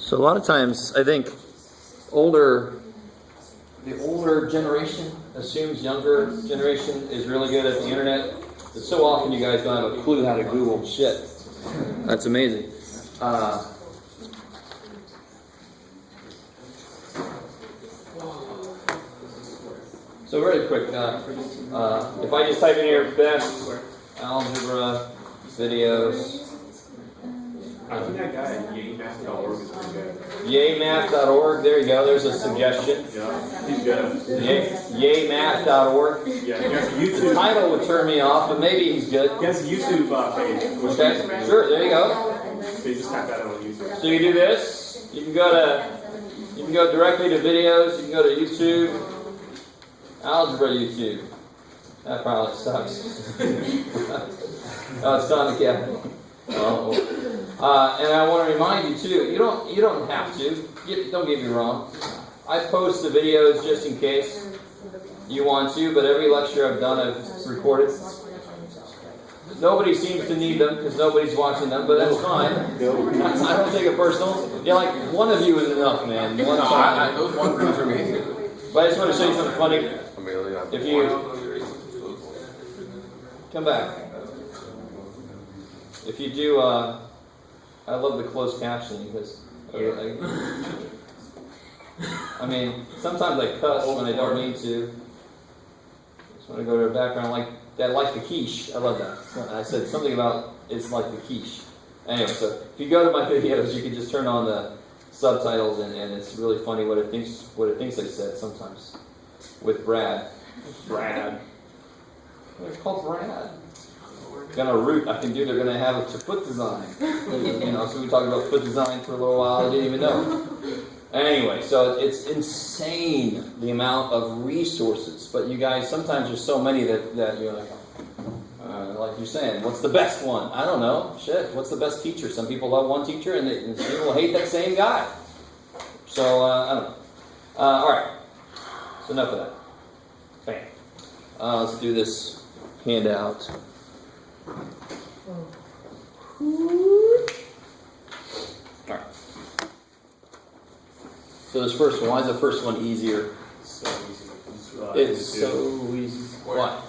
So a lot of times, I think the older generation assumes younger generation is really good at the internet. But so often you guys don't have a clue how to Google shit. That's amazing. So very quick, if I just type in here best algebra videos. I think that guy at yaymath.org is pretty good. Yaymath.org, there you go, there's a suggestion. Yeah, he's good. Yaymath.org. Yeah, he has a YouTube. The title would turn me off, but maybe he's good. He has a YouTube page. Okay, sure, there you go. So you just type that on YouTube. So you do this, you can go directly to videos, you can go to YouTube, algebra YouTube. That probably sucks. Oh, it's Don the Captain. And I want to remind you too, you don't have to. Don't get me wrong. I post the videos just in case you want to, but every lecture I've done I've recorded. Nobody seems to need them because nobody's watching them, but that's fine. I don't take it personal. Yeah, like one of you is enough, man. One time. Those one things are amazing. But I just want to show you something funny. If you come back, if you do, I love the closed captioning because I mean sometimes I cuss when I don't need to. Just want to go to the background like the quiche. I love that. I said something about it's like the quiche. Anyway, so if you go to my videos, you can just turn on the subtitles and it's really funny what it thinks I said sometimes with Brad. It's called Brad. Gonna root. They're gonna have a foot design. So we talked about foot design for a little while. I didn't even know. Anyway, so it's insane the amount of resources. But you guys, sometimes there's so many that you're like you're saying, what's the best one? I don't know. Shit, what's the best teacher? Some people love one teacher, and some people hate that same guy. So I don't know. All right. So enough of that. Bam. Let's do this handout. Alright. So this first one, why is the first one easier? It's so easy. Why?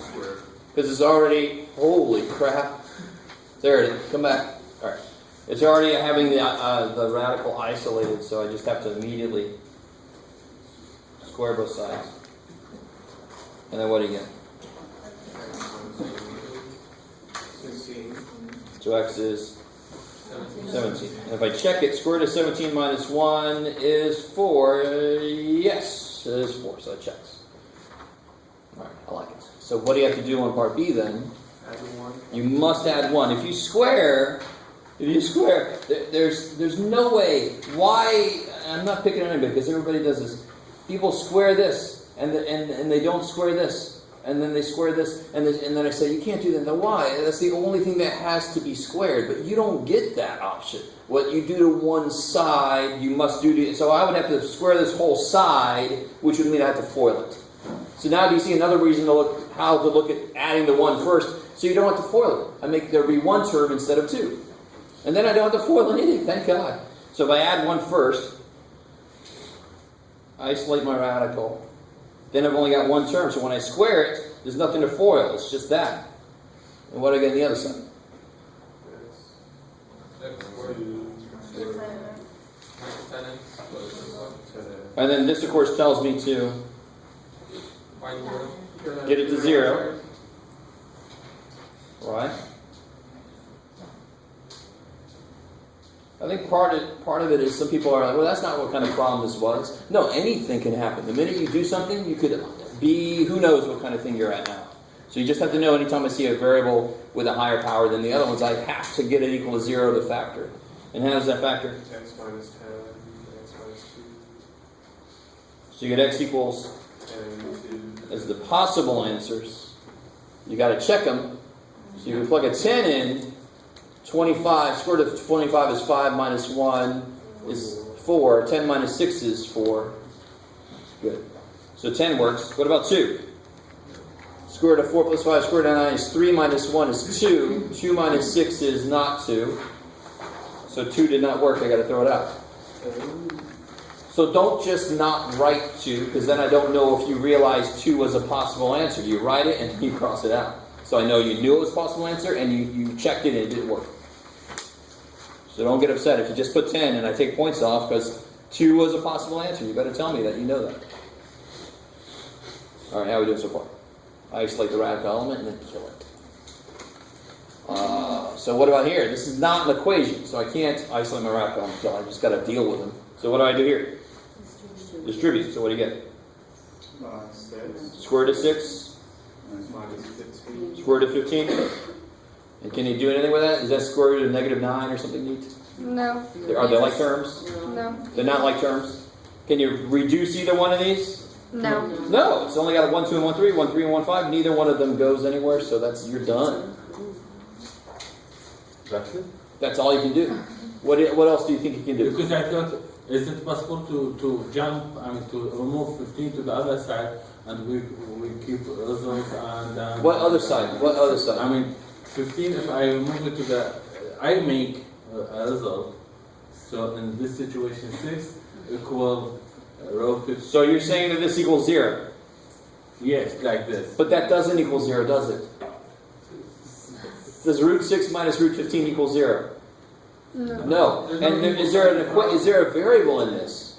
Because it's already, holy crap. There it is. Come back. Alright. It's already having the radical isolated, so I just have to immediately square both sides. And then what do you get? So x is 17. And if I check it, square root of 17 minus 1 is 4. Yes, it is 4, so it checks. Alright, I like it. So what do you have to do on part B then? Add 1. You must add 1. If you square, there's no way. Why? I'm not picking on anybody because everybody does this. People square this, and they don't square this. And then they square this, and then I say, you can't do that. Now why? That's the only thing that has to be squared, but you don't get that option. What you do to one side, you must do to... So I would have to square this whole side, which would mean I have to FOIL it. So now do you see another reason to look at adding the 1 first, so you don't have to FOIL it. I make there be 1 term instead of 2. And then I don't have to FOIL anything, thank God. So if I add 1 first, I isolate my radical. Then I've only got 1 term, so when I square it, there's nothing to FOIL. It's just that. And what do I get on the other side? And then this, of course, tells me to get it to 0. Right? I think part of it is some people are like, well, that's not what kind of problem this was. No, anything can happen. The minute you do something, you could be, who knows what kind of thing you're at now. So you just have to know anytime I see a variable with a higher power than the other ones, I have to get it equal to 0 to factor. And how does that factor? X minus 10, x minus 2. So you get x equals, as the possible answers. You got to check them. So you can plug a 10 in. 25, square root of 25 is 5 minus 1 is 4. 10 minus 6 is 4. Good. So 10 works. What about 2? Square root of 4 plus 5, square root of 9 is 3 minus 1 is 2. 2 minus 6 is not 2. So 2 did not work. I got to throw it out. So don't just not write 2, because then I don't know if you realize 2 was a possible answer. You write it and you cross it out. So I know you knew it was a possible answer and you checked it and it didn't work. So don't get upset if you just put 10 and I take points off because 2 was a possible answer. You better tell me that you know that. All right, how are we doing so far? Isolate the radical element and then kill it. So what about here? This is not an equation, so I can't isolate my radical element. I just got to deal with them. So what do I do here? Distribute. So what do you get? 6. Square root of 6. Minus 15. Square root of 15. And can you do anything with that? Is that square root of negative 9 or something neat? No. Are they like terms? No. They're not like terms? Can you reduce either one of these? No. No. It's only got a 1, 2, and 1, 3, 1, 3, and 1, 5. Neither one of them goes anywhere, so you're done. That's it? That's all you can do. What else do you think you can do? Because I thought, is it possible to jump, to remove 15 to the other side, and we keep result and... What other side? What other side? 15, if I remove it to the... I make a result. So in this situation, 6 equal row 15. So you're saying that this equals 0? Yes, like this. But that doesn't equal 0, does it? Does root 6 minus root 15 equal 0? No. And is there a variable in this?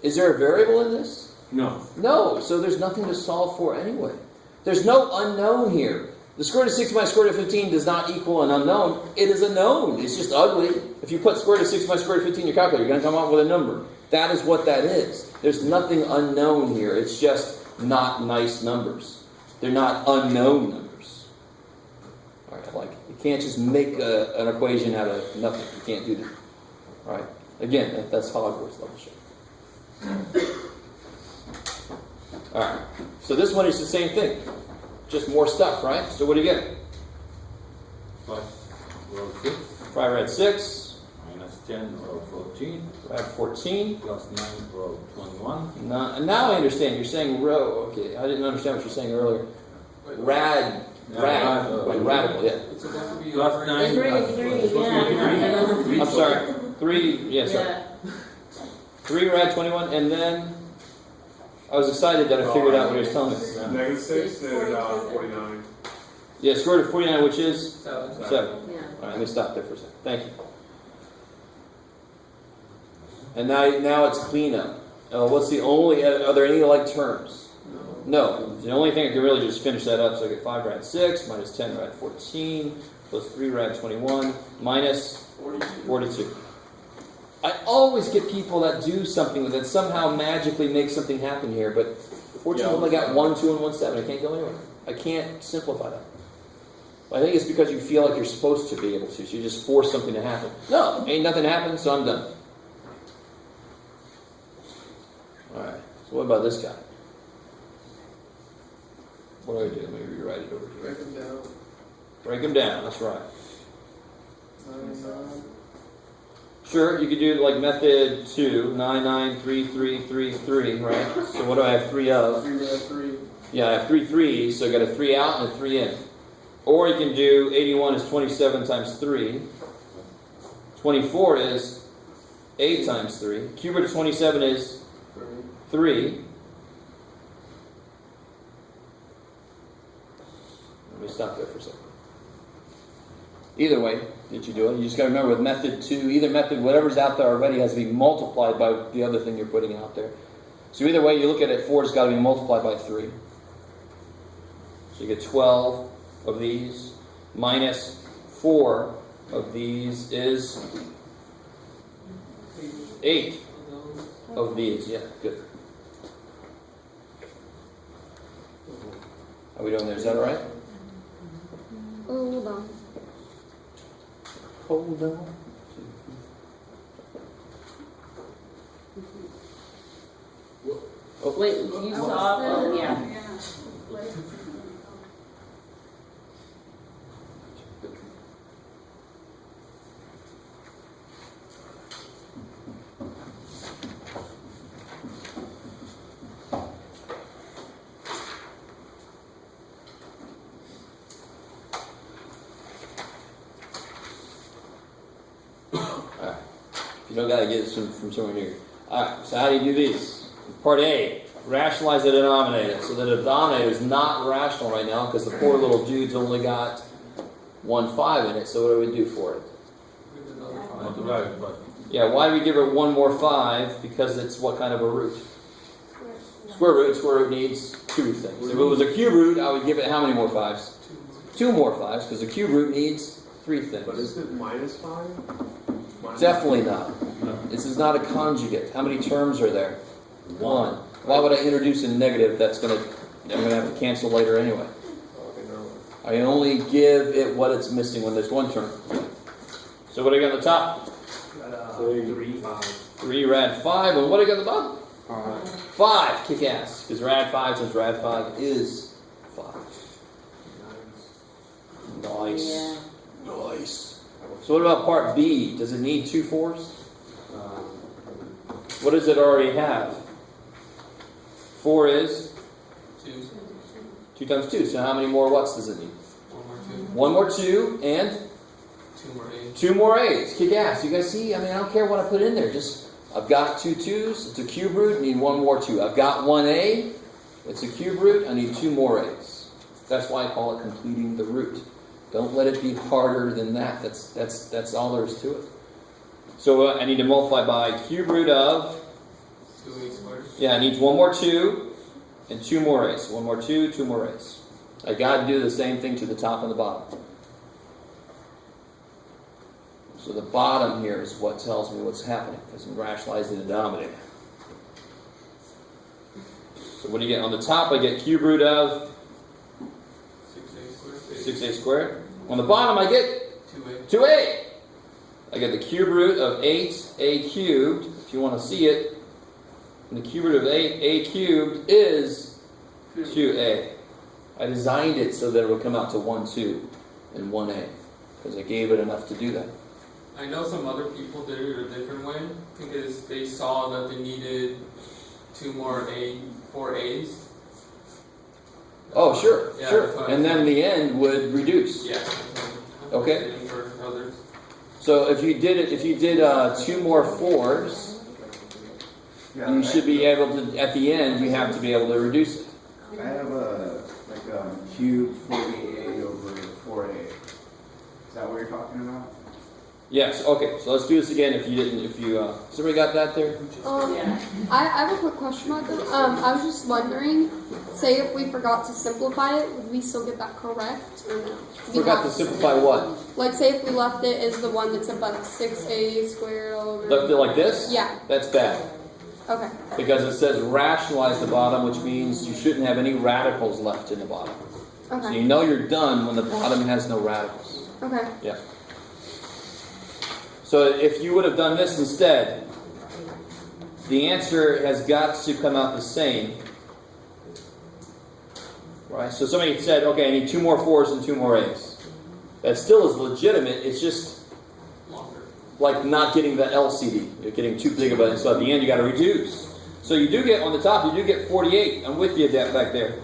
Is there a variable in this? No. No. So there's nothing to solve for anyway. There's no unknown here. The square root of 6 minus square root of 15 does not equal an unknown. It is a known. It's just ugly. If you put square root of 6 minus square root of 15 in your calculator, you're going to come up with a number. That is what that is. There's nothing unknown here. It's just not nice numbers. They're not unknown numbers. All right, you can't just make an equation out of nothing. You can't do that. All right. Again, that's Hogwarts level shit. All right. So this one is the same thing. Just more stuff, right? So what do you get? 5 row 6. 5 rad 6. Minus 10 row 14. Rad 14. Plus 9 row 21. Now I understand. You're saying row. Okay, I didn't understand what you were saying earlier. Rad. Radical, yeah. It's supposed to be plus 9. 3, I'm sorry. 3, yes, sir. 3 rad 21, and then I was excited that I figured out what he was telling me. Negative 6 and 49. Yeah, square root of 49, which is 7. 7. All right, let me stop there for a second. Thank you. And now it's clean up. What's the only? Are there any like terms? No. The only thing I can really just finish that up. So I get 5 rad 6 minus 10 rad 14 plus 3 rad 21 minus 42. I always get people that do something that somehow magically makes something happen here, but fortunately I only got 1, 2, and 1, 7. I can't go anywhere. I can't simplify that. I think it's because you feel like you're supposed to be able to, so you just force something to happen. No, ain't nothing happened, so I'm done. Alright, so what about this guy? What do I do? Let me rewrite it over here. Break them down. Break them down, that's right. Sure, you could do like method 2, 9, 9, 3, 3, 3, 3, right? So what do I have 3 of? 3 rad 3. Yeah, I have 3 3s, so I got a 3 out and a 3 in. Or you can do 81 is 27 times 3. 24 is 8 times 3. Cube root of 27 is 3. Let me stop there for a second. Either way that you do it, you just got to remember with method 2, either method, whatever's out there already has to be multiplied by the other thing you're putting out there. So either way you look at it, 4 has got to be multiplied by 3. So you get 12 of these minus 4 of these is 8 of these. Yeah, good. How are we doing there? Is that all right? Hold on. Hold on. Oh. Wait, you saw? Oh, yeah. If You don't got to get it from somewhere here. Alright, so how do you do these? Part A, rationalize the denominator. So the denominator is not rational right now because the poor little dude's only got 1 5 in it. So what do we do for it? Multiply it by. Yeah, why do we give it one more 5? Because it's what kind of a root? Square root. Square root needs 2 things. If it was a cube root, I would give it how many more 5s? 2 more 5s, because the cube root needs 3 things. But is it minus 5? Definitely not. This is not a conjugate. How many terms are there? 1. Why would I introduce a negative I'm going to have to cancel later anyway? I only give it what it's missing when there's 1 term. So what do I got on the top? 3, 5. 3 rad 5. And what do I got on the bottom? 5. Kick ass. Because rad 5 says rad 5 is 5. Nice. Yeah. Nice. So what about part B? Does it need 2 4s? What does it already have? 4 is? 2. 2 times 2. So how many more whats does it need? 1 more 2. 1 more 2 and 2 more 8. 2 more 8s. Kick ass. You guys see? I mean, I don't care what I put in there. I've got 2 2s. It's a cube root. I need 1 more 2. I've got 1a. It's a cube root. I need 2 more 8s. That's why I call it completing the root. Don't let it be harder than that. That's all there is to it. So I need to multiply by cube root of 2a squared. Yeah, it needs 1 more 2 and 2 more a's. 1 more 2, 2 more a's. I got to do the same thing to the top and the bottom. So the bottom here is what tells me what's happening because I'm rationalizing the denominator. So what do you get? On the top, I get cube root of 6a squared. On the bottom, I get 2a. 2a. I get the cube root of 8a cubed. If you want to see it, and the cube root of 8a cubed is 2a. I designed it so that it would come out to 1, 2, and 1a. Because I gave it enough to do that. I know some other people did it a different way because they saw that they needed 2 more 4 a's. Oh, sure, Yeah, sure. that's what And then the end would reduce. Yeah. Okay. For others. So if you did 2 more 4s, you should be able to, at the end, you have to be able to reduce it. I have a cube 48 over 4a. Is that what you're talking about? Yes, okay. So let's do this again somebody got that there? Yeah. I have a quick question about this. I was just wondering, say if we forgot to simplify it, would we still get that correct or no? Forgot to simplify what? Like, say if we left it as the one that's above 6a squared over... Left it like this? Yeah. That's bad. Okay. Because it says rationalize the bottom, which means you shouldn't have any radicals left in the bottom. Okay. So you know you're done when the bottom has no radicals. Okay. Yeah. So if you would have done this instead, the answer has got to come out the same. Right? So somebody said, okay, I need 2 more 4s and 2 more 8s. That still is legitimate. It's just like not getting the LCD. You're getting too big of it. So at the end, you got to reduce. So you do get, on the top, you do get 48. I'm with you back there.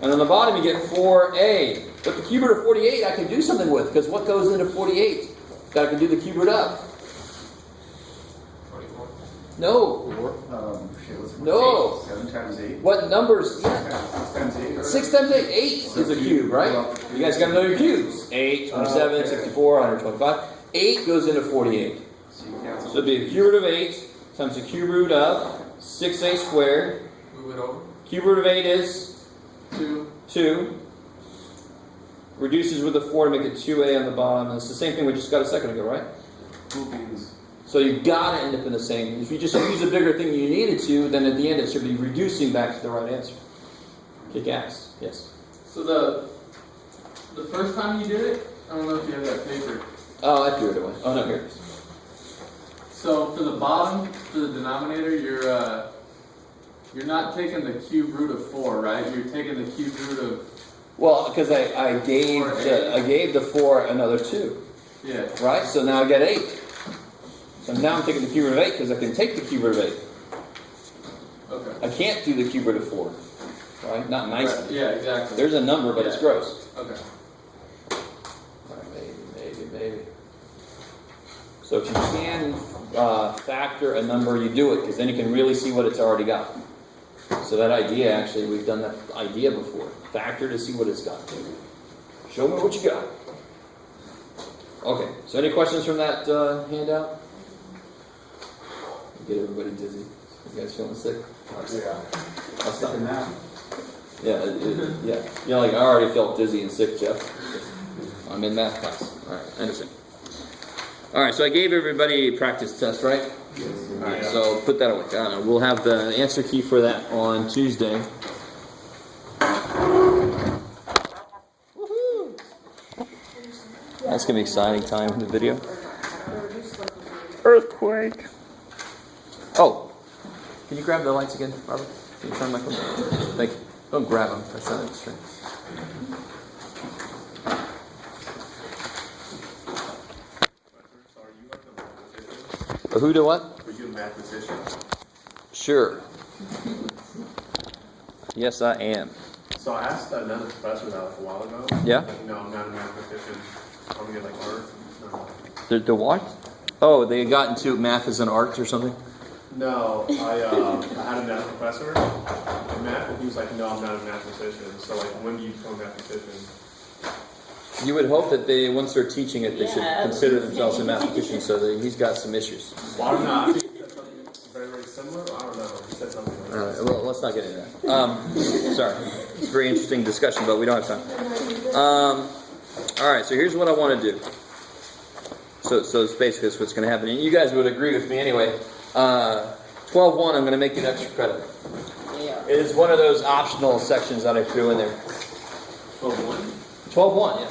And on the bottom, you get 4a. But the cube root of 48, I can do something with, because what goes into 48? I can do the cube root of. 24. No. What's No. 7 times 8? What numbers? 6 times 8? 6 times 8. 8 is a cube, right? You guys got to know your cubes. 8, 27, 64, 125. 8 goes into 48. So it'd be the cube root of 8 times the cube root of 6a squared. Move it over. Cube root of 8 is 2. Reduces with the 4 to make it 2a on the bottom. And it's the same thing we just got a second ago, right? So you've got to end up in the same. If you just use a bigger thing than you needed to, then at the end it should be reducing back to the right answer. Kick ass. Yes. So the first time you did it, I don't know if you have that paper. Oh, I threw it away. Oh, no, here it is. So for the bottom, for the denominator, you're not taking the cube root of 4, right? You're taking the cube root of... Well, because I gave the 4 another 2. Yeah. Right? So now I got 8. So now I'm taking the cube root of 8 because I can take the cube root of 8. Okay. I can't do the cube root of 4. Right? Not nicely. Right. Yeah, exactly. There's a number, but it's gross. Okay. All right, maybe. So if you can factor a number, you do it, because then you can really see what it's already got. So that idea, actually, we've done that idea before. Factor to see what it's got. Show me what you got. Okay, so any questions from that handout? Get everybody dizzy. You guys feeling sick? Yeah. I'll stop. Taking that. Yeah, yeah. You know, like I already felt dizzy and sick, Jeff. I'm in math class. All right, I understand. All right, so I gave everybody a practice test, right? Yes. All right, so put that away. We'll have the answer key for that on Tuesday. Woohoo! That's gonna be exciting time in the video. Earthquake. Oh, can you grab the lights again, Robert? Can you turn my phone? Thank you. Don't grab them. That's not interesting. Who do what? Were you a mathematician? Sure. Yes, I am. So I asked another professor that like a while ago. Yeah? Like, no, I'm not a mathematician. I'm gonna get like art. The what? Oh, they got into math as an art or something? No, I had a math professor in math, and he was like, no, I'm not a mathematician. So like, when do you become a mathematician? You would hope that they, once they're teaching it, they should Yeah. consider themselves a mathematician, so that he's got some issues. Well, I don't know. I think he said something very, very similar. I don't know. He said something like All that. right, well, let's not get into that. Sorry. It's a very interesting discussion, but we don't have time. All right, so here's what I want to do. So it's basically what's going to happen. And you guys would agree with me anyway. 12.1, I'm going to make it extra credit. Yeah. It is one of those optional sections that I threw in there. 12-1? 12.1, yeah.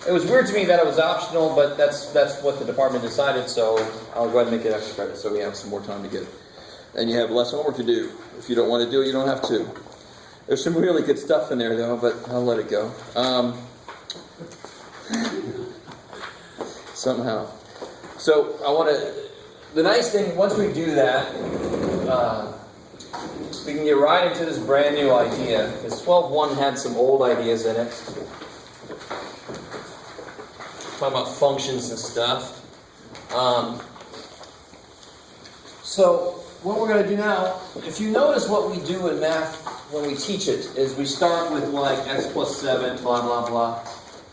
It was weird to me that it was optional, but that's what the department decided, so I'll go ahead and make it extra credit so we have some more time to get it. And you have less homework to do. If you don't want to do it, you don't have to. There's some really good stuff in there, though, but I'll let it go. Somehow. So I want to... The nice thing, once we do that, we can get right into this brand new idea, because 12.1 had some old ideas in it. Talking about functions and stuff. So what we're going to do now, if you notice what we do in math when we teach it, is we start with like x plus 7, blah, blah, blah.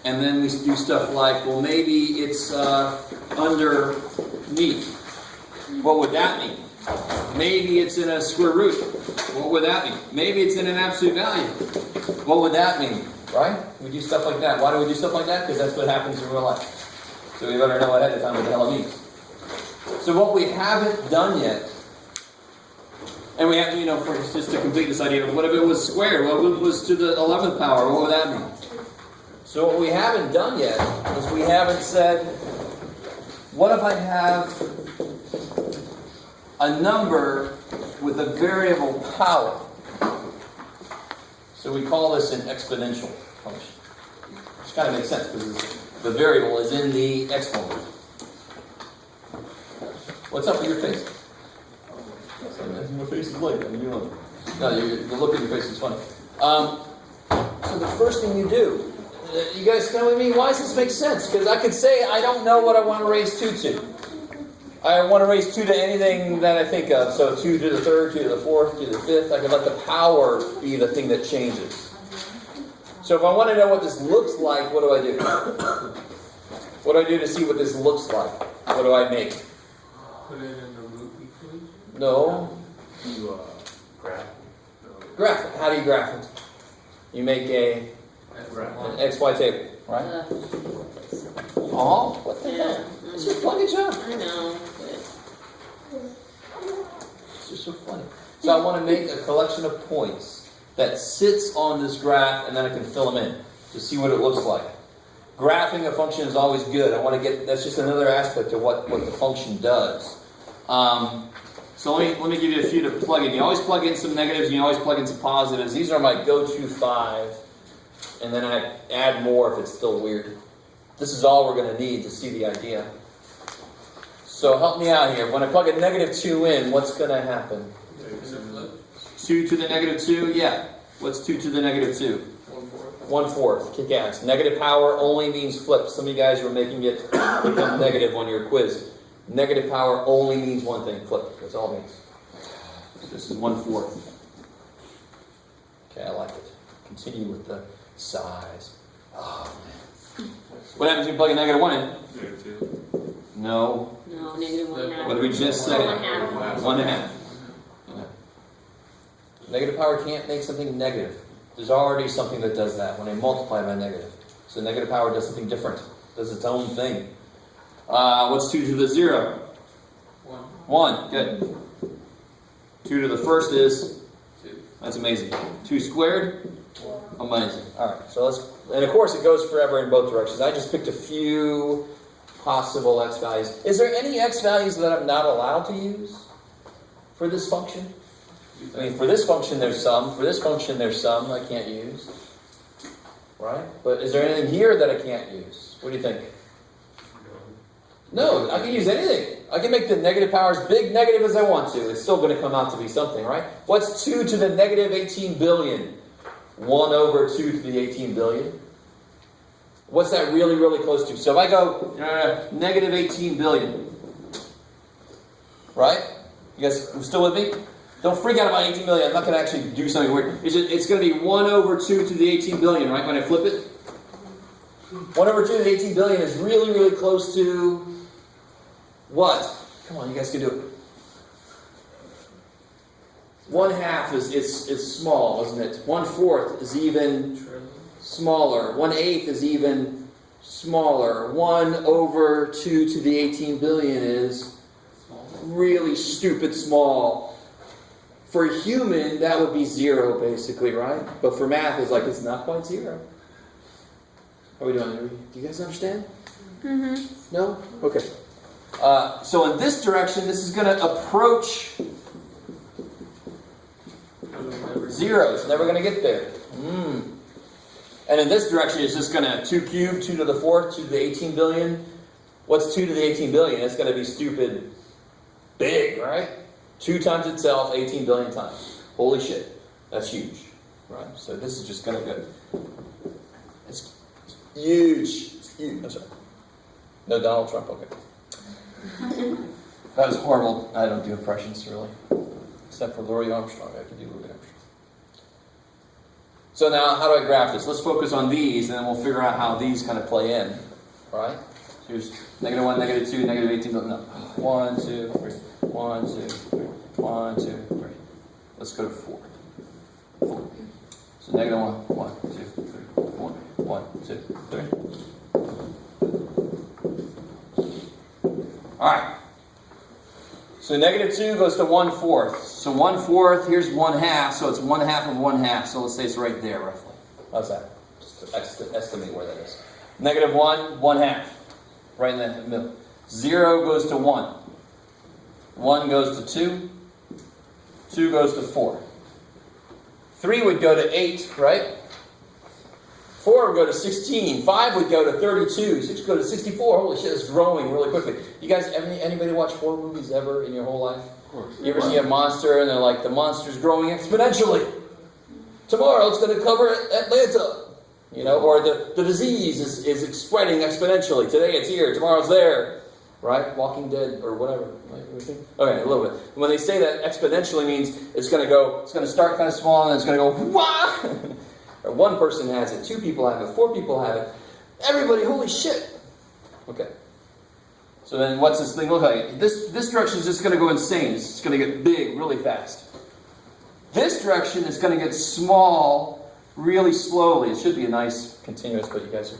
And then we do stuff like, well, maybe it's underneath. What would that mean? Maybe it's in a square root. What would that mean? Maybe it's in an absolute value. What would that mean? Right? We do stuff like that. Why do we do stuff like that? Because that's what happens in real life. So we better know ahead of time what the hell it means. So what we haven't done yet, and we have to, for just to complete this idea, what if it was squared? What was to the 11th power? What would that mean? So what we haven't done yet is we haven't said, what if I have a number with a variable power? So we call this an exponential function. Which kind of makes sense because the variable is in the exponent. What's up with your face? My face is like that. No, the look in your face is funny. So the first thing you do, you guys come with me, why does this make sense? Because I could say I don't know what I want to raise 2 to. I want to raise 2 to anything that I think of. So 2 to the 3rd, 2 to the 4th, 2 to the 5th. I can let the power be the thing that changes. So if I want to know what this looks like, what do I do? What do I do to see what this looks like? What do I make? Put it in the root equation? No. You graph. Graph it. How do you graph it? You make an XY table, right? Oh, what the hell? It's just funny job. I know. It's just so funny. So I want to make a collection of points that sits on this graph, and then I can fill them in to see what it looks like. Graphing a function is always good. I want to get, that's just another aspect of what the function does. So let me give you a few to plug in. You always plug in some negatives, and you always plug in some positives. These are my go-to 5, and then I add more if it's still weird. This is all we're going to need to see the idea. So help me out here. When I plug a -2 in, what's going to happen? 2 to the -2? Yeah. What's 2 to the -2? 1/4. 1/4. Kick ass. Negative power only means flip. Some of you guys were making it become negative on your quiz. Negative power only means one thing. Flip. That's all it means. This is 1/4. Okay, I like it. Continue with the size. Oh, man. What happens if you plug a negative 1 in? -2. No. No, -1/2. What did we just say? 1/2. 1/2. Yeah. Negative power can't make something negative. There's already something that does that when they multiply by negative. So negative power does something different. Does its own thing. What's 2 to the 0? 1. Good. 2 to the first is? 2. That's amazing. 2 squared? Amazing. Alright, so let's... And of course it goes forever in both directions. I just picked a few possible x values. Is there any x values that I'm not allowed to use for this function? I mean, for this function there's some. For this function there's some I can't use. Right? But is there anything here that I can't use? What do you think? No, I can use anything. I can make the negative power as big negative as I want to. It's still going to come out to be something, right? What's 2 to the negative 18 billion? 1 over 2 to the 18 billion. What's that really, really close to? So if I go negative 18 billion, right? You guys still with me? Don't freak out about 18 billion. I'm not going to actually do something weird. It's going to be 1 over 2 to the 18 billion, right? When I flip it. 1 over 2 to the 18 billion is really, really close to what? Come on, you guys can do it. 1/2 is small, isn't it? 1/4 is even smaller. 1/8 is even smaller. 1 over 2 to the 18 billion is really stupid small. For a human, that would be 0, basically, right? But for math, it's not quite 0. How are we doing? Do you guys understand? Mm-hmm. No? Okay. So in this direction, this is going to approach 0. It's never going to get there. And in this direction, it's just going to 2 cubed, 2 to the 4th, 2 to the 18 billion. What's 2 to the 18 billion? It's going to be stupid big, right? 2 times itself, 18 billion times. Holy shit. That's huge. Right? So this is just going to go. It's huge. It's huge. I'm sorry. No Donald Trump, okay. That was horrible. I don't do impressions, really. Except for Louis Armstrong. I can do Louis Armstrong. So now, how do I graph this? Let's focus on these, and then we'll figure out how these kind of play in. Right? Here's -1, -2, -18. No. 1, 2, 3. 1, 2, 3. 1, 2, 3. Let's go to 4. 4. So -1, 1, 2, 3, 4. 1, 2, 3. Alright. So -2 goes to 1/4. So 1/4, here's 1/2, so it's 1/2 of 1/2. So let's say it's right there, roughly. How's that? Just to estimate where that is. -1, 1/2. Right in the middle. 0 goes to 1. 1 goes to 2. 2 goes to 4. 3 would go to 8, right? 4 would go to 16. 5 would go to 32. 6 would go to 64. Holy shit, it's growing really quickly. You guys, anybody watch horror movies ever in your whole life? Of course. You ever see a monster and they're like, the monster's growing exponentially. Tomorrow it's going to cover Atlanta. You know, or the disease is spreading exponentially. Today it's here, tomorrow it's there. Right? Walking Dead or whatever. Okay, a little bit. When they say that exponentially means it's going to start kind of small and it's going to go, wah! Or 1 person has it, 2 people have it, 4 people have it. Everybody, holy shit. Okay. So then what's this thing look like? This direction is just going to go insane. It's going to get big really fast. This direction is going to get small really slowly. It should be a nice continuous, but you guys are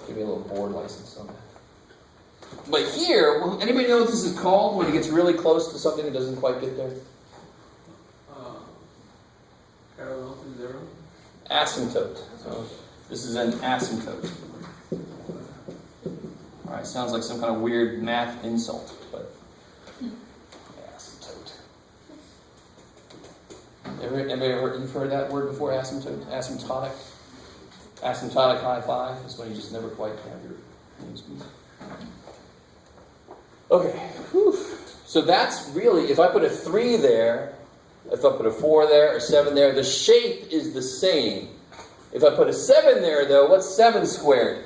giving me a little board license on that. But here, anybody know what this is called when it gets really close to something that doesn't quite get there? Parallel to 0. Asymptote. So this is an asymptote. Alright, sounds like some kind of weird math insult, but asymptote. You've heard that word before, asymptote? Asymptotic? Asymptotic high five is when you just never quite have your things meet. Okay. Whew. So that's really, if I put a 3 there, if I put a 4 there, or 7 there, the shape is the same. If I put a 7 there, though, what's 7 squared?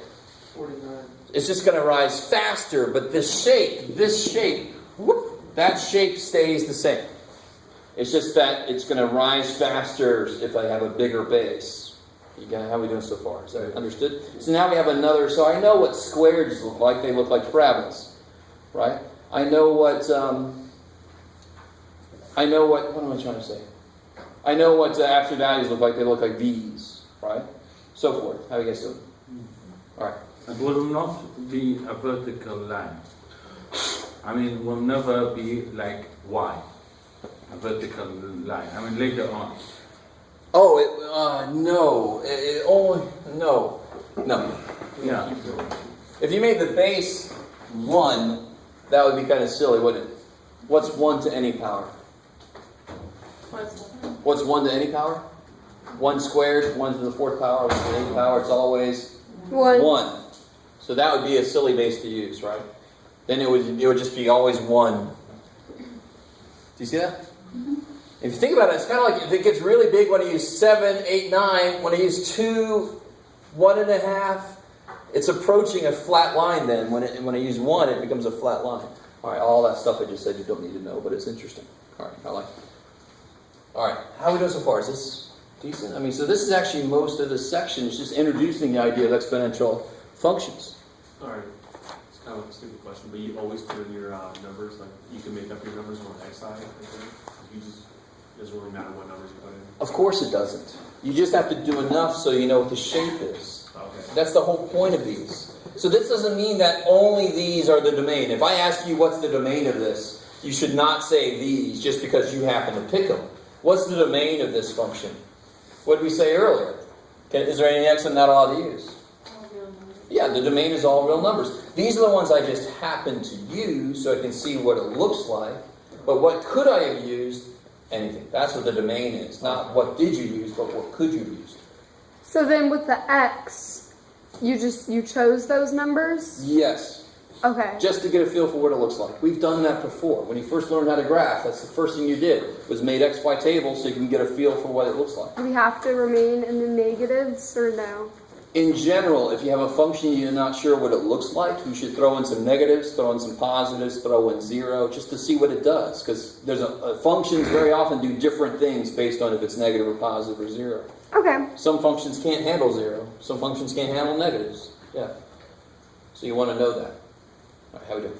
49. It's just going to rise faster, but this shape, whoop, that shape stays the same. It's just that it's going to rise faster if I have a bigger base. How are we doing so far? Is that understood? So now we have another, so I know what squareds look like. They look like parabolas, right? I know what am I trying to say? I know what absolute values look like. They look like V's, right? So forth. How are you guys doing? All right. It will not be a vertical line. I mean, will never be like Y, a vertical line. I mean, later on. Oh, no. No. Yeah. If you made the base 1, that would be kind of silly, wouldn't it? What's 1 to any power? What's 1 to any power? 1 squared, 1 to the 4th power, 1 to the 8th power. It's always 1. So that would be a silly base to use, right? Then it would just be always 1. Do you see that? Mm-hmm. If you think about it, it's kind of like if it gets really big when I use 7, 8, 9. When I use 2, 1.5, it's approaching a flat line then. When I use 1, it becomes a flat line. All right, all that stuff I just said you don't need to know, but it's interesting. All right, I like it. All right, how are we doing so far? Is this decent? I mean, so this is actually most of this section. It's just introducing the idea of exponential functions. All right. It's kind of like a stupid question, but you always put in your numbers, like you can make up your numbers on xi. It doesn't really matter what numbers you put in. Of course it doesn't. You just have to do enough so you know what the shape is. Okay. That's the whole point of these. So this doesn't mean that only these are the domain. If I ask you what's the domain of this, you should not say these just because you happen to pick them. What's the domain of this function? What did we say earlier? Is there any x I'm not allowed to use? Yeah, the domain is all real numbers. These are the ones I just happen to use so I can see what it looks like. But what could I have used? Anything. That's what the domain is. Not what did you use, but what could you use. So then with the x, you chose those numbers? Yes. Okay. Just to get a feel for what it looks like. We've done that before. When you first learned how to graph, that's the first thing you did, was made x, y tables so you can get a feel for what it looks like. Do we have to remain in the negatives or no? In general, if you have a function you're not sure what it looks like, you should throw in some negatives, throw in some positives, throw in 0, just to see what it does. Because there's functions very often do different things based on if it's negative or positive or 0. Okay. Some functions can't handle 0. Some functions can't handle negatives. Yeah. So you want to know that. All right, how we doing?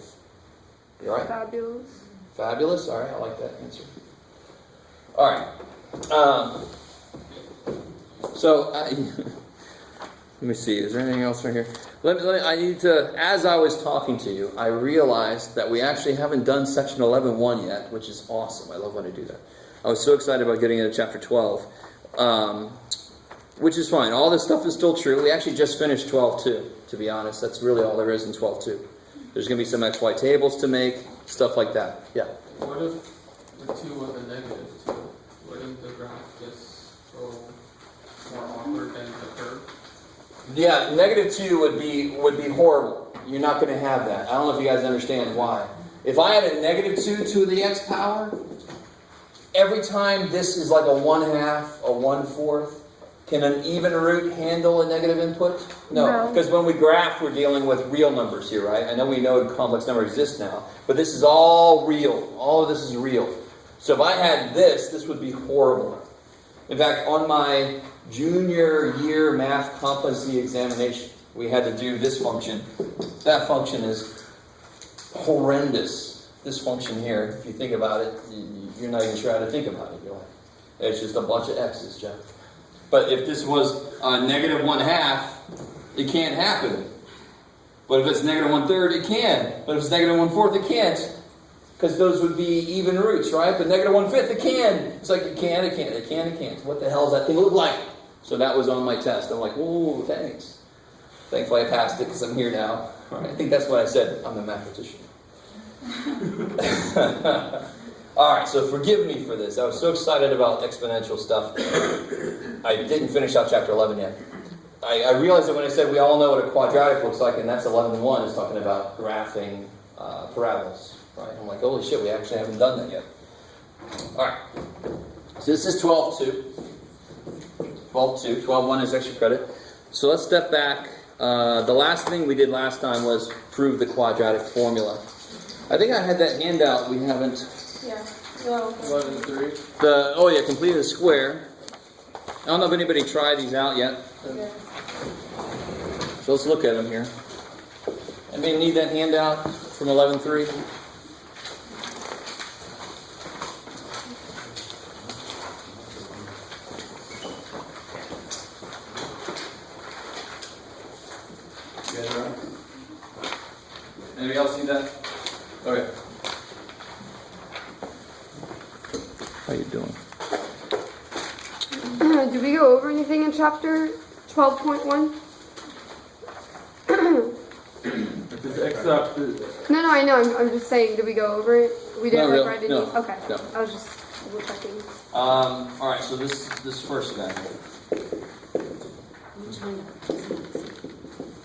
You all right? Fabulous. Fabulous? All right, I like that answer. All right. Let me see. Is there anything else right here? I need to, as I was talking to you, I realized that we actually haven't done section 11.1 yet, which is awesome. I love when I do that. I was so excited about getting into chapter 12, which is fine. All this stuff is still true. We actually just finished 12.2, to be honest. That's really all there is in 12.2. There's going to be some XY tables to make, stuff like that. Yeah? What if the 2 was a negative 2? Wouldn't the graph just go more awkward than the curve? Yeah, negative 2 would be horrible. You're not going to have that. I don't know if you guys understand why. If I had a negative 2 to the x power, every time this is like a 1/2, a 1/4, can an even root handle a negative input? No, because when we graph, we're dealing with real numbers here, right? I know we know a complex number exists now, but this is all real. All of this is real. So if I had this would be horrible. In fact, on my junior year math competency examination, we had to do this function. That function is horrendous. This function here, if you think about it, you're not even sure how to think about it. You're like, it's just a bunch of x's, Jeff. But if this was negative 1/2, it can't happen. But if it's negative 1/3, it can. But if it's negative 1/4, it can't. Because those would be even roots, right? But negative 1/5, it can. It's like it can, it can't, it can, it can't. What the hell does that thing look like? So that was on my test. I'm like, ooh, thanks. Thankfully I passed it because I'm here now. All right, I think that's what I said. I'm a mathematician. All right, so forgive me for this. I was so excited about exponential stuff. I didn't finish out chapter 11 yet. I realized that when I said we all know what a quadratic looks like, and that's 11.1 is talking about graphing parabolas. Right? I'm like, holy shit, we actually haven't done that yet. All right, so this is 12.2. 12.2. 12.1 is extra credit. So let's step back. The last thing we did last time was prove the quadratic formula. I think I had that handout. We haven't. Yeah. No. 11.3. Complete the square. I don't know if anybody tried these out yet. Okay. So let's look at them here. Anybody need that handout from 11.3? You guys all right? Anybody else need that? Okay. How you doing? Did we go over anything in chapter 12.1? This extra, No, I know. I'm just saying, did we go over it? We didn't Not really, write it. no, Okay. no. I was just double checking. All right. So this first guy.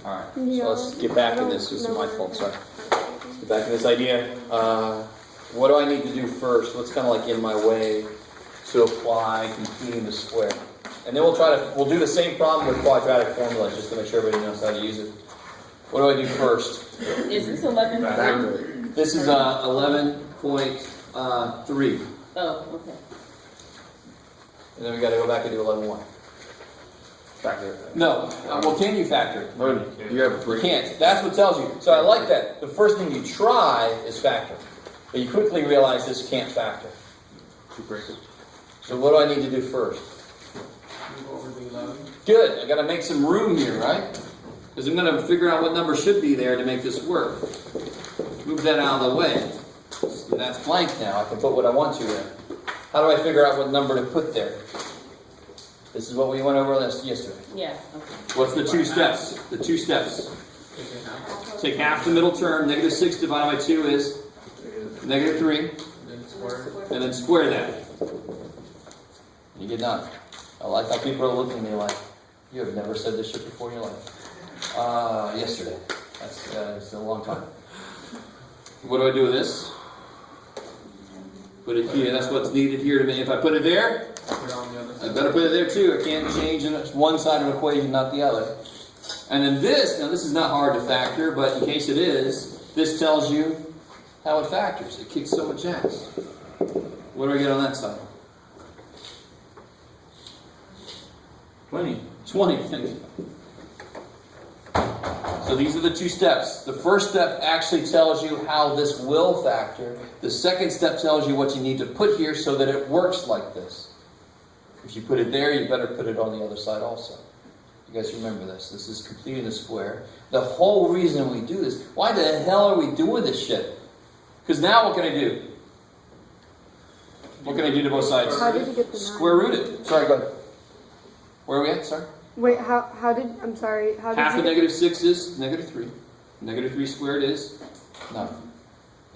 All right. Yeah. So let's get back in this. This is my fault. Sorry. Let's get back in this idea. What do I need to do first? What's kind of like in my way to apply completing the square? And then we'll do the same problem with quadratic formulas just to make sure everybody knows how to use it. What do I do first? Is this 11? This is 11.3. Oh, okay. And then we got to go back and do 11.1. Factor. No. Well, can you factor it? You can't. That's what tells you. So I like that. The first thing you try is factor. But you quickly realize this can't factor. So what do I need to do first? Move over the 11. Good. I got to make some room here, right? Because I'm going to figure out what number should be there to make this work. Move that out of the way. So that's blank now. I can put what I want to there. How do I figure out what number to put there? This is what we went over yesterday. Yeah, okay. What's the two steps? The two steps. Take half the middle term. -6 divided by 2 is -3. Then square. And then square that. You get done. I like how people are looking at me like, you have never said this shit before in your life. Yesterday. That's a long time. What do I do with this? Put it here. That's what's needed here to me. If I put it there, Put it on the other I side. better put it there too. I can't change one side of an equation, not the other. And then this is not hard to factor, but in case it is, this tells you how it factors. It kicks so much ass. What do I get on that side? 20. 20. So these are the two steps. The first step actually tells you how this will factor. The second step tells you what you need to put here so that it works like this. If you put it there, you better put it on the other side also. You guys remember this. This is completing the square. The whole reason we do this, why the hell are we doing this shit? Because now what can I do? What can I do to both sides? How did you get the 9? Square root it. Sorry, go ahead. Where are we at? Sorry. Wait, how did, I'm sorry, how did Half you of get -6 is -3. -3 squared is 9.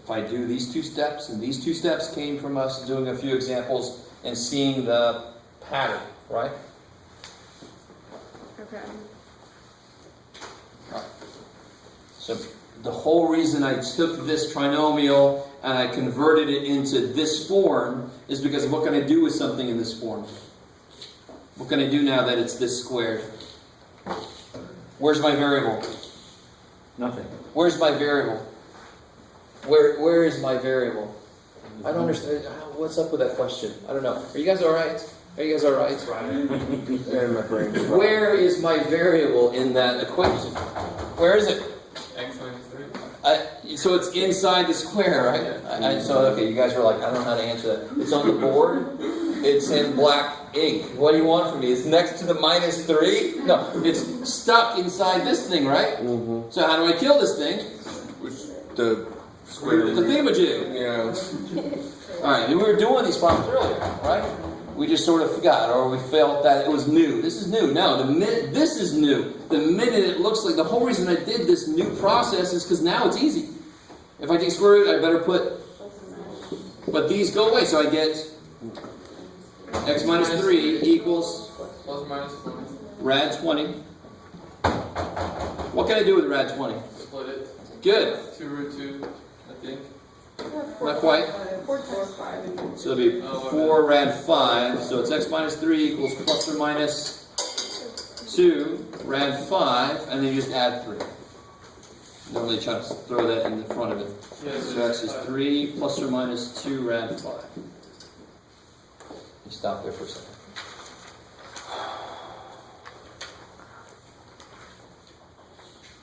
If I do these two steps, and these two steps came from us doing a few examples and seeing the pattern, right? Okay. Right. So the whole reason I took this trinomial and I converted it into this form is because what can I do with something in this form? What can I do now that it's this squared? Where's my variable? Nothing. Where's my variable? Where is my variable? I don't understand. What's up with that question? I don't know. Are you guys all right? Are you guys all right? Where is my variable in that equation? Where is it? X minus 3. So it's inside the square, right? So okay, you guys were like, I don't know how to answer that. It's on the board. It's in black ink. What do you want from me? It's next to the -3? No, it's stuck inside this thing, right? Mm-hmm. So how do I kill this thing? The square The thingamajig. Yeah. All right, and we were doing these problems earlier, right? We just sort of forgot, or we felt that it was new. This is new. No, the minute this is new, the minute it looks like the whole reason I did this new process is because now it's easy. If I take square root, I better but these go away, so I get x minus 3 equals Plus minus 20. rad 20. What can I do with rad 20? Split it. Good. 2 root 2, I think. Not quite. 4 times 5. So it'll be 4 rad 5. So it's x minus 3 equals plus or minus 2 rad 5, and then you just add 3. Don't really try to throw that in the front of it. So x is 3 plus or minus 2 rad 5. You stop there for a second.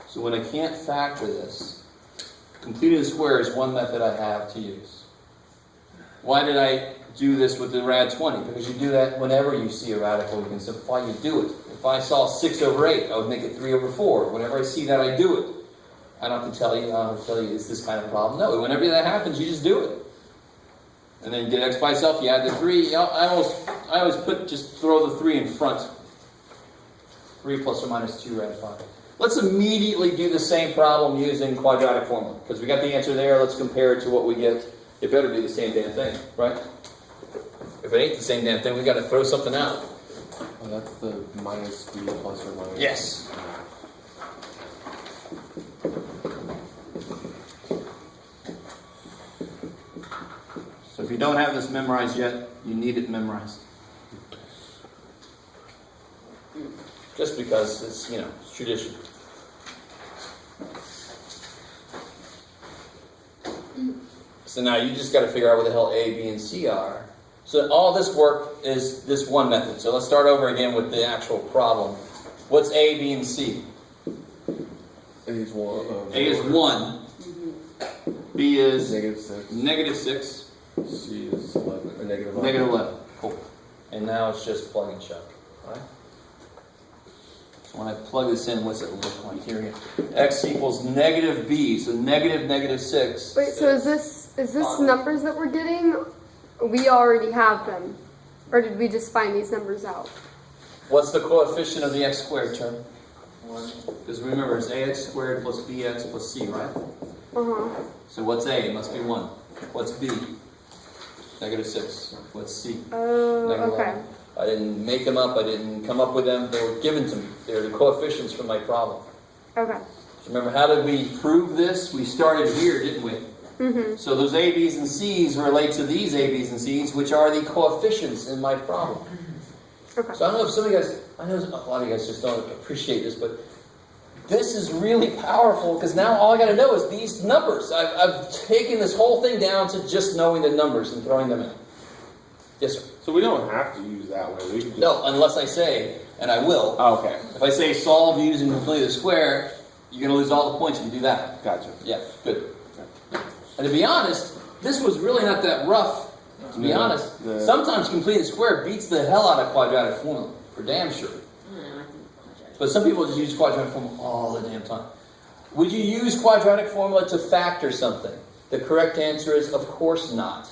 So when I can't factor this, completing the square is one method I have to use. Why did I do this with the rad 20? Because you do that whenever you see a radical you can simplify, you do it. If I saw 6 over 8, I would make it 3 over 4. Whenever I see that, I do it. I don't have to tell you, is this kind of problem? No, whenever that happens, you just do it. And then you get x by itself, you add the 3. I always just throw the 3 in front. 3 plus or minus 2 rad 5. Let's immediately do the same problem using quadratic formula. Because we got the answer there, let's compare it to what we get. It better be the same damn thing, right? If it ain't the same damn thing, we got to throw something out. Oh, that's the minus b plus or minus. Yes. So if you don't have this memorized yet, you need it memorized. Just because it's, it's tradition. So now you just got to figure out what the hell A, B, and C are. So all this work is this one method. So let's start over again with the actual problem. What's A, B, and C? A is 1. A is 1. B is -6. -6. C is 11. Or -11. -11. Cool. And now it's just plug and chug. Right? So when I plug this in, what's it look like here? X equals negative B. So -6. Wait, so is this numbers that we're getting? We already have them. Or did we just find these numbers out? What's the coefficient of the x squared term? 1. Because remember, it's ax squared plus bx plus c, right? Uh-huh. So what's A? It must be 1. What's B? -6. What's C? Oh, Negative okay. 11. I didn't make them up. I didn't come up with them. They were given to me. They're the coefficients from my problem. Okay. Remember, how did we prove this? We started here, didn't we? Mm-hmm. So those A, B's, and C's relate to these A, B's, and C's, which are the coefficients in my problem. Okay. So I don't know if some of you guys, I know a lot of you guys just don't appreciate this, but this is really powerful because now all I got to know is these numbers. I've taken this whole thing down to just knowing the numbers and throwing them in. Yes, sir. So we don't have to use that way. We can just... No, unless I say, and I will. Oh, okay. If I say solve using completely the square, you're going to lose all the points if you do that. Gotcha. Yeah, good. And to be honest, this was really not that rough. To be honest, sometimes completing the square beats the hell out of quadratic formula, for damn sure. But some people just use quadratic formula all the damn time. Would you use quadratic formula to factor something? The correct answer is, of course not.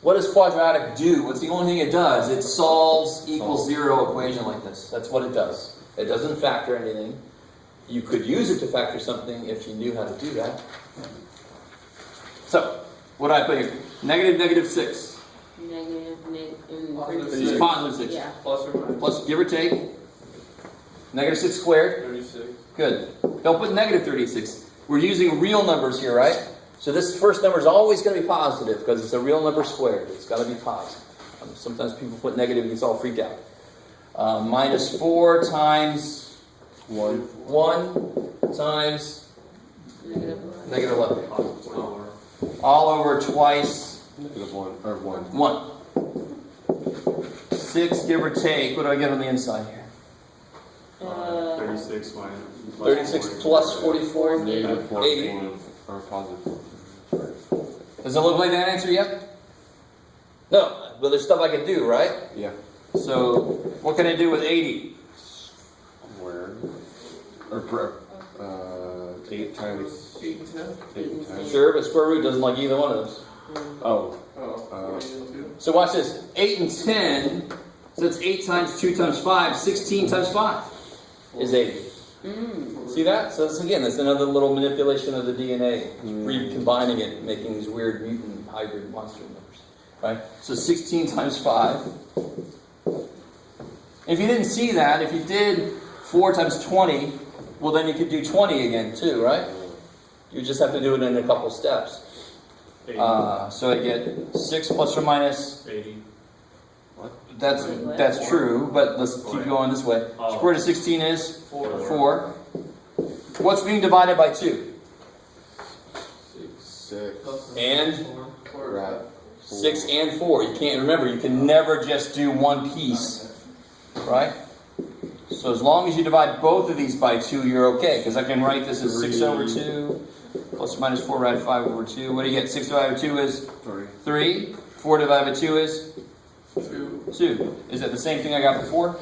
What does quadratic do? What's the only thing it does? It solves equals 0 equation like this. That's what it does. It doesn't factor anything. You could use it to factor something if you knew how to do that. So, what do I put here? -6. Positive Positive 6. Yeah. Plus or minus. Plus, give or take. -6 squared. 36. Good. Don't put -36. We're using real numbers here, right? So this first number is always going to be positive because it's a real number squared. It's got to be positive. Sometimes people put negative and it's all freaked out. -4 times 1 times -11. All over twice -1 or 1. 1. 6, give or take. What do I get on the inside here? 36 minus 36 plus 44. -44 80. or positive. Does it look like that answer yet? No, but there's stuff I can do, right? Yeah. So, what can I do with 80? Where? Or 8 times 8 and 10. 8 times. Sure, but square root doesn't like either one of those. Oh. 40 and 2. So watch this. 8 and 10, so that's 8 times 2 times 5, 16 times 5 is 80. See that? So that's another little manipulation of the DNA. Recombining it, making these weird mutant hybrid monster numbers. Right? So 16 times 5. If you didn't see that, if you did 4 times 20, well then you could do 20 again too, right? You just have to do it in a couple steps. 80. So I get 6 plus or minus 80. That's true, but let's keep going this way. Square root of 16 is 4. What's being divided by 2? 6. And Right. 6 and 4. You can't remember, you can never just do one piece. Right? So as long as you divide both of these by 2, you're okay. Because I can write this as 6 over 2 plus or minus 4 divided by 5 over 2. What do you get? 6 divided by 2 is 3. 4 divided by 2 is 2. Is that the same thing I got before?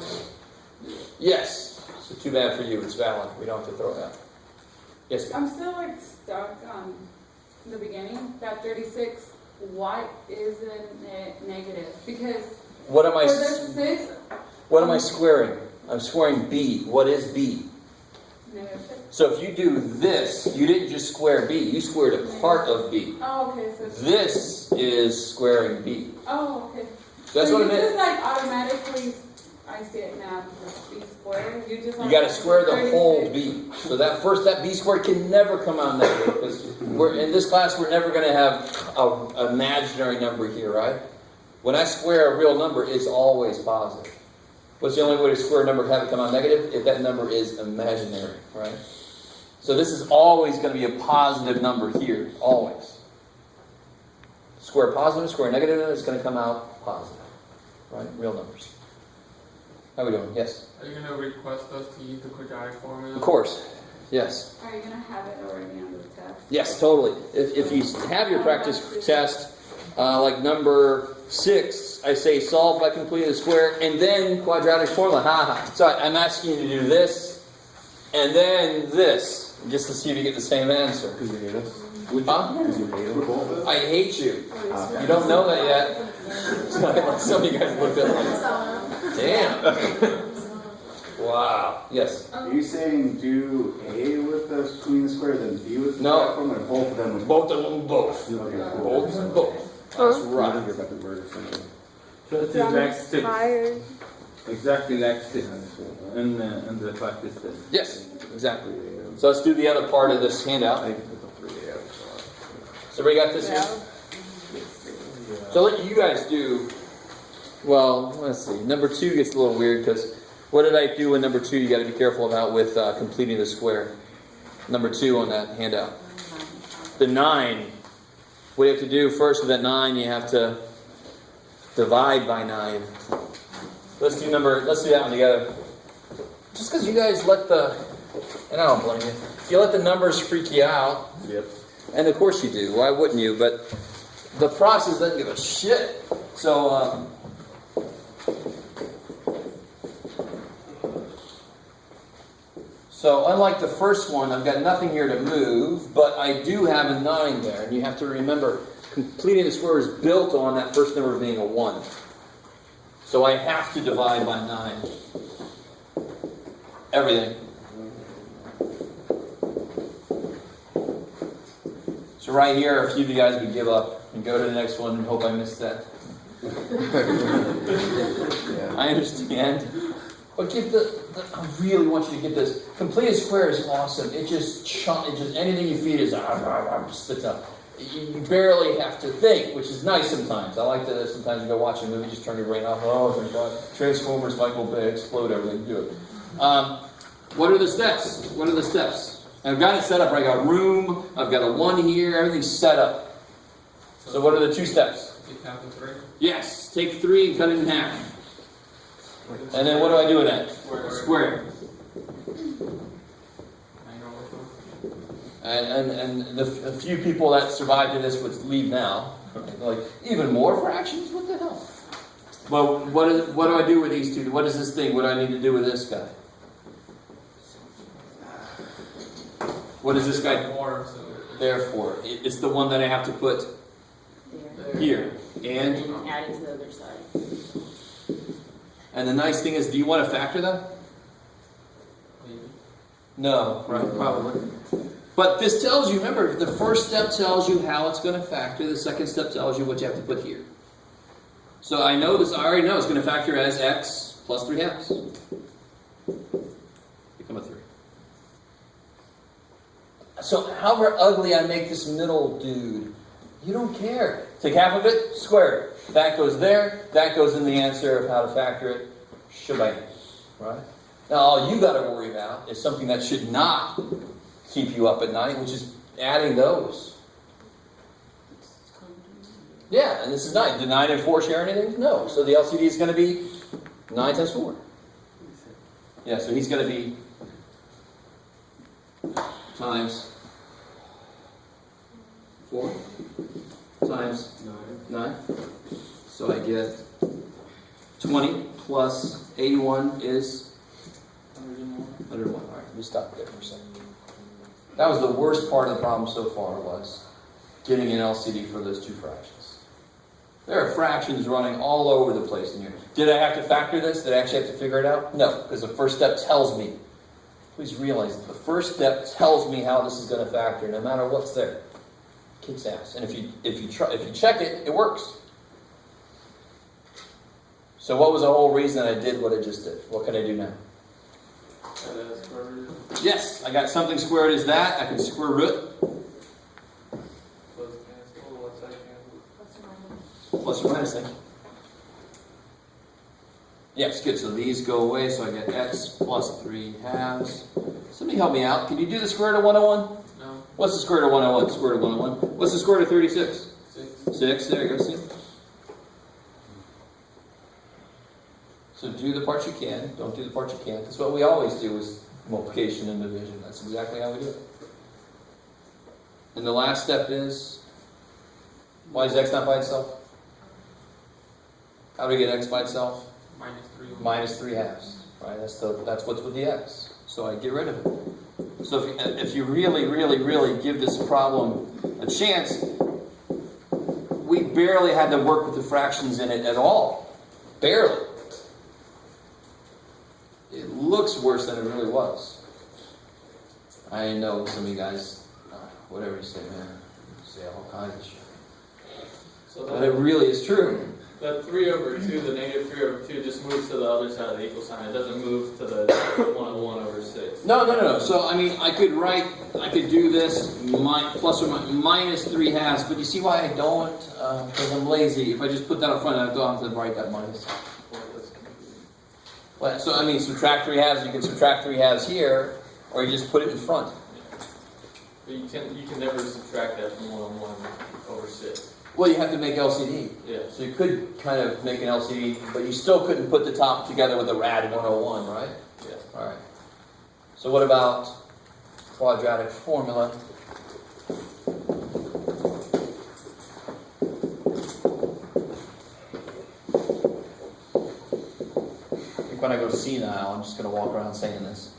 Yes. So too bad for you. It's valid. We don't have to throw it out. Yes, ma'am. I'm still like stuck on the beginning. That 36. Why isn't it negative? Because What am for the 6, What am I squaring? I'm squaring b. What is b? negative 6. So if you do this, you didn't just square b. You squared a part of b. Oh, okay. So it's This is squaring b. Oh, okay. That's so what you it is. just like automatically, I see it now, b squared. You got to square the whole b. So that b squared can never come out negative because in this class we're never going to have an imaginary number here, right? When I square a real number, it's always positive. What's the only way to square a number to have it come out negative? If that number is imaginary, right? So this is always going to be a positive number here, always. Square positive, square negative, it's going to come out positive, right? Real numbers. How are we doing? Yes? Are you going to request us to use the quadratic formula? Of course. Yes. Are you going to have it already on the test? Yes, totally. If you have your practice test, like number 6, I say solve by completing the square and then quadratic formula. So I'm asking you to do this and then this, just to see if you get the same answer. Because you hate us? Huh? Because you hate us? I hate you. You don't know that yet. Some of you guys looked at like, damn. Wow. Yes. Are you saying do A with the clean square, then B with the No. from, or both of them? With Both of them, both. Okay, cool. Both and both. That's I right. think you're about to murder somebody. So it is like 6. Tired. Exactly like 6 in the practice test. Yes, exactly. So let's do the other part of this handout. I can put the 3 out. So everybody got this here? So let you guys do, well, let's see. Number 2 gets a little weird because what did I do in number 2 you got to be careful about with completing the square? Number 2 on that handout. The 9. What you have to do first with that 9, you have to divide by 9. Let's do that one together. Just because you guys and I don't blame you, you let the numbers freak you out. Yep. And of course you do. Why wouldn't you? But the process doesn't give a shit. So, unlike the first one, I've got nothing here to move, but I do have a 9 there. And you have to remember, completing the square is built on that first number being a 1. So I have to divide by 9. Everything. So right here, a few of you guys would give up and go to the next one and hope I missed that. Yeah. I understand. But I really want you to get this. Completed square is awesome. It just anything you feed is spits up. You barely have to think, which is nice sometimes. I like to sometimes go watch a movie, just turn your brain off. Oh, thank God. Transformers, Michael Bay, explode everything. Do it. What are the steps? What are the steps? I've got it set up. I got room. I've got a 1 here. Everything's set up. So what are the 2 steps? Take half of 3. Yes. Take 3 and cut it in half. And then what do I do with that? Square. And a few people that survived in this would leave now. Like, even more fractions? What the hell? Well, what do I do with these 2? What is this thing? What do I need to do with this guy? What is this guy? Therefore, it's the one that I have to put here. And add it to the other side. And the nice thing is, do you want to factor that? No, right? Probably. But this tells you, remember, the first step tells you how it's going to factor. The second step tells you what you have to put here. So I already know it's going to factor as x plus 3/2. Become a 3. So however ugly I make this middle dude, You don't care. Take half of it, square it. That goes there. That goes in the answer of how to factor it. Shebang. Right? Now, all you got to worry about is something that should not keep you up at night, which is adding those. Yeah, and this is 9. Did 9 and 4 share anything? No. So the LCD is going to be 9 times 4. Yeah, so he's going to be times 4 times 9. So I get 20 plus 81 is 101. All right, let me stop there for a second. That was the worst part of the problem so far, was getting an LCD for those two fractions. There are fractions running all over the place in here. Did I have to factor this? Did I actually have to figure it out? No, because the first step tells me. Please realize that the first step tells me how this is going to factor, no matter what's there. Kicks ass. And if you check it, it works. So what was the whole reason I did what I just did? What can I do now? Yes, I got something squared as that. I can square root. Plus or minus thing. Yes, good. So these go away. So I get x plus 3 halves. Somebody help me out. Can you do the square root of 101? No. What's the square root of 101? Square root of 101. What's the square root of 36? 6. There you go. See? So do the part you can. Don't do the part you can't. That's what we always do, is multiplication and division. That's exactly how we do it. And the last step is, why is x not by itself? How do we get x by itself? Minus 3 halves. Right? That's what's with the x. So I get rid of it. So if you really, really, really give this problem a chance, we barely had to work with the fractions in it at all. Barely. It looks worse than it really was. I know some of you guys, whatever you say, man, say all kinds of shit. But it really is true. That 3 over 2, the negative 3 over 2, just moves to the other side of the equal sign. It doesn't move to the 1 over 6. No. So, I mean, I could do this plus or minus 3 halves, but you see why I don't? Because I'm lazy. If I just put that up front, I don't have to write that minus. Well, so, I mean, subtract 3 halves, you can subtract 3 halves here, or you just put it in front. But you can never subtract that from 1 on 1 over 6. Well, you have to make LCD. Yeah. So you could kind of make an LCD, but you still couldn't put the top together with a rad 101, right? Yeah. All right. So what about quadratic formula? I think when I go senile, I'm just going to walk around saying this.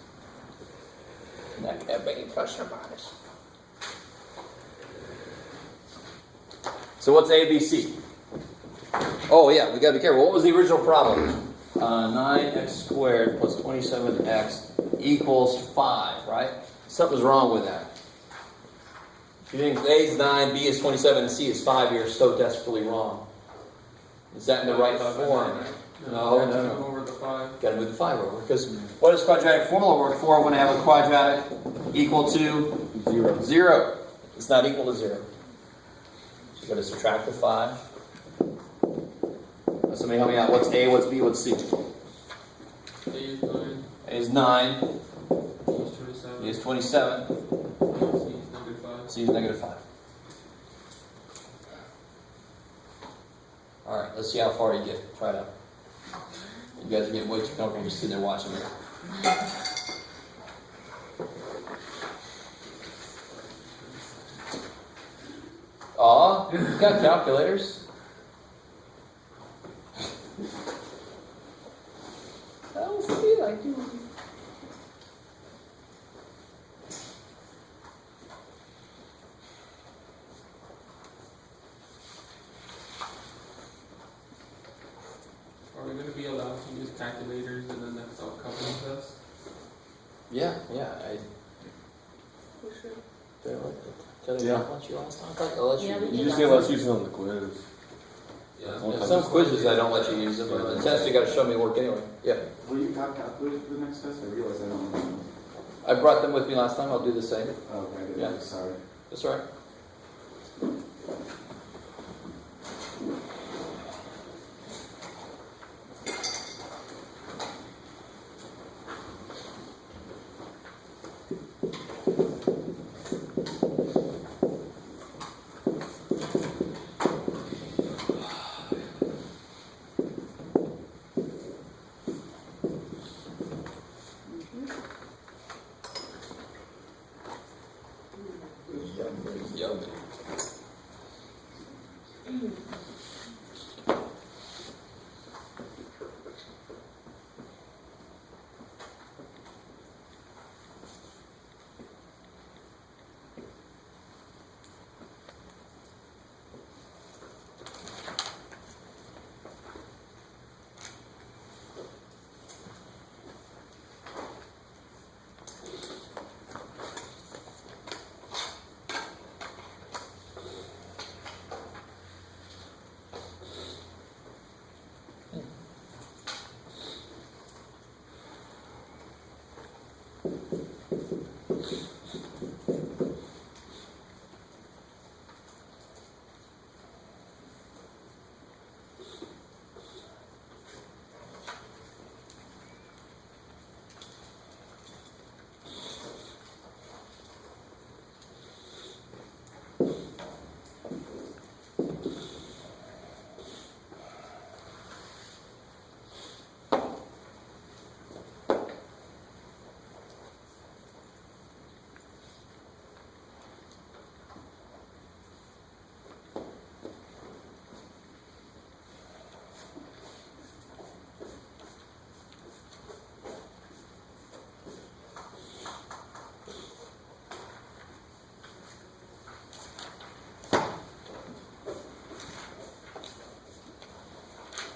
That can't be plus or minus. So what's ABC? Oh yeah, we got to be careful. What was the original problem? 9x squared plus 27x equals 5, right? Something's wrong with that. If you think A is 9, B is 27, and C is 5, you're so desperately wrong. Is that in the right form? No. Move over the 5. Got to move the 5 over. Because what does quadratic formula work for when I have a quadratic equal to 0? It's not equal to 0. So you've got to subtract the 5. Somebody help me out. What's A, what's B, what's C? A is 9. A is 9. B is 27. B is 27. C is negative 5. C is negative 5. Alright, let's see how far you get. Try it out. You guys are getting way too comfortable just sitting there watching me. Aw, you got calculators. I don't feel like you. Are we going to be allowed to use calculators and then that's all coupling test? Yeah. For sure. Did I not let you last time? I thought I let you. Yeah, we You did just that. didn't let us use it on the quiz. Yeah, some quizzes I don't let you use them, but the test you got to show me work anyway. Yeah. Will you have calculators for the next test? I realize I don't know. I brought them with me last time. I'll do the same. Oh, okay, Yeah. sorry. That's all right. Yummy.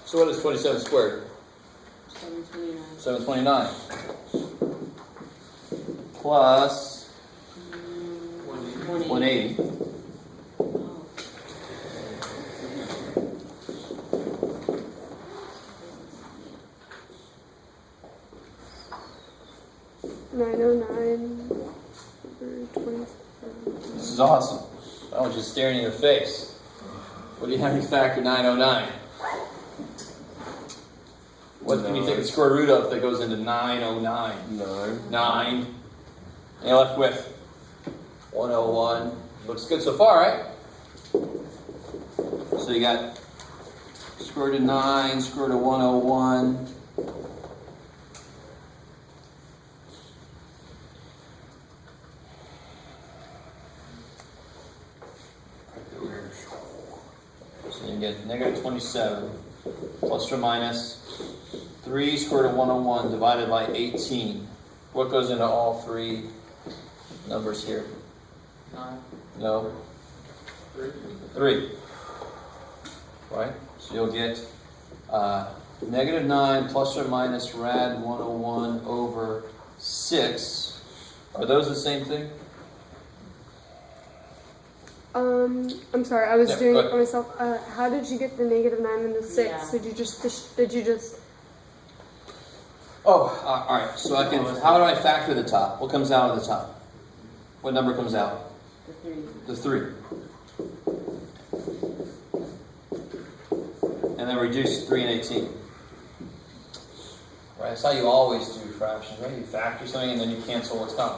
So what is 27 squared? 729. 729. Plus 180. Oh. 909 over 27. This is awesome. I was just staring in your face. What do you have you factor 909? What can you take the square root of that goes into 909? 9. And you're left with 101. Looks good so far, right? So you got square root of 9, square root of 101. So you get negative 27 plus or minus 3 square root of 101 divided by 18. What goes into all three numbers here? 9. No. 3. Right? So you'll get negative 9 plus or minus rad 101 over 6. Are those the same thing? I'm sorry, I was Yeah, doing go it for myself. How did you get the negative 9 and the 6? Yeah. Did you just Oh, all right. So I can. How do I factor the top? What comes out of the top? What number comes out? The 3. The 3. And then reduce 3 and 18. Right. That's how you always do fractions, right? You factor something and then you cancel what's coming.